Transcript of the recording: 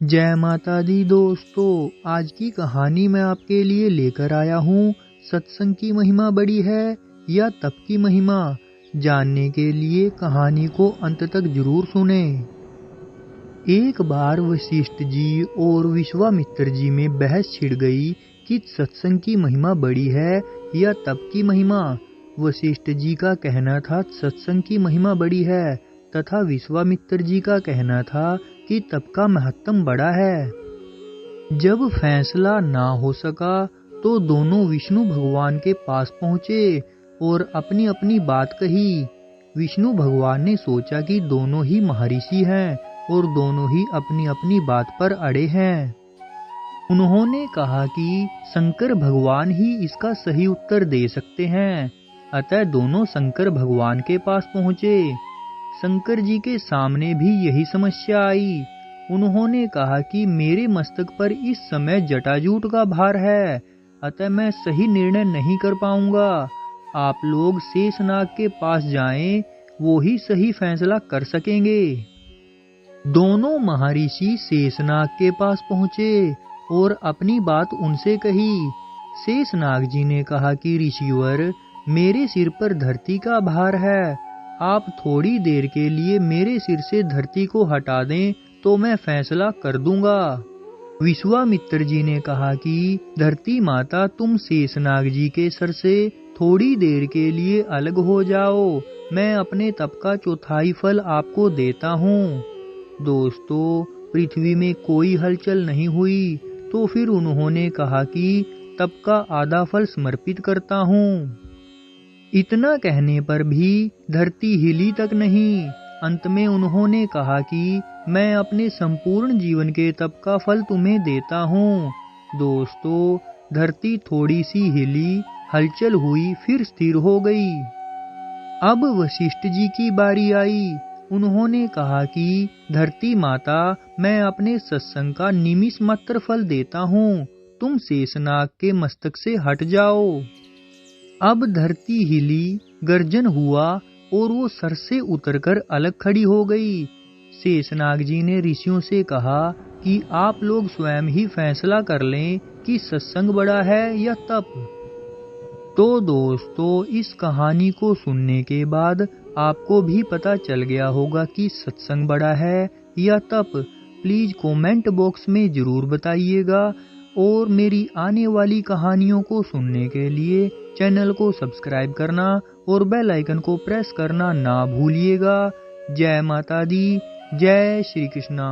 जय माता दी दोस्तों, आज की कहानी मैं आपके लिए लेकर आया हूँ। सत्संग की महिमा बड़ी है या तप की महिमा? जानने के लिए कहानी को अंत तक जरूर सुने। एक बार वशिष्ठ जी और विश्वामित्र जी में बहस छिड़ गई कि सत्संग की महिमा बड़ी है या तप की महिमा। वशिष्ठ जी का कहना था सत्संग की महिमा बड़ी है तथा विश्वामित्र जी का कहना था कि तप का महत्व बड़ा है। जब फैसला ना हो सका तो दोनों विष्णु भगवान के पास पहुँचे और अपनी अपनी बात कही। विष्णु भगवान ने सोचा कि दोनों ही महर्षि हैं और दोनों ही अपनी अपनी बात पर अड़े हैं। उन्होंने कहा कि शंकर भगवान ही इसका सही उत्तर दे सकते हैं। अतः दोनों शंकर भगवान के पास पहुँचे। शंकर जी के सामने भी यही समस्या आई। उन्होंने कहा कि मेरे मस्तक पर इस समय जटाजूट का भार है, अतः मैं सही निर्णय नहीं कर पाऊंगा। आप लोग शेषनाग के पास जाएं, वो ही सही फैसला कर सकेंगे। दोनों महर्षि शेषनाग के पास पहुँचे और अपनी बात उनसे कही। शेषनाग जी ने कहा कि ऋषिवर, मेरे सिर पर धरती का भार है, आप थोड़ी देर के लिए मेरे सिर से धरती को हटा दें तो मैं फैसला कर दूंगा। विश्वामित्र जी ने कहा कि धरती माता, तुम शेषनाग जी के सर से थोड़ी देर के लिए अलग हो जाओ, मैं अपने तप का चौथाई फल आपको देता हूँ। दोस्तों, पृथ्वी में कोई हलचल नहीं हुई तो फिर उन्होंने कहा कि तप का आधा फल समर्पित करता हूँ। इतना कहने पर भी धरती हिली तक नहीं। अंत में उन्होंने कहा कि मैं अपने संपूर्ण जीवन के तप का फल तुम्हें देता हूँ। दोस्तों, धरती थोड़ी सी हिली, हलचल हुई, फिर स्थिर हो गई। अब वशिष्ठ जी की बारी आई। उन्होंने कहा कि धरती माता, मैं अपने सत्संग का निमिष मात्र फल देता हूँ, तुम शेषनाग के मस्तक से हट जाओ। अब धरती हिली, गर्जन हुआ और वो सर से उतरकर अलग खड़ी हो गई। शेषनाग जी ने ऋषियों से कहा कि आप लोग स्वयं ही फैसला कर लें कि सत्संग बड़ा है या तप। तो दोस्तों, इस कहानी को सुनने के बाद आपको भी पता चल गया होगा कि सत्संग बड़ा है या तप। प्लीज कमेंट बॉक्स में जरूर बताइएगा और मेरी आने वाली कहानियों को सुनने के लिए चैनल को सब्सक्राइब करना और बेल आइकन को प्रेस करना ना भूलिएगा। जय माता दी, जय श्री कृष्णा।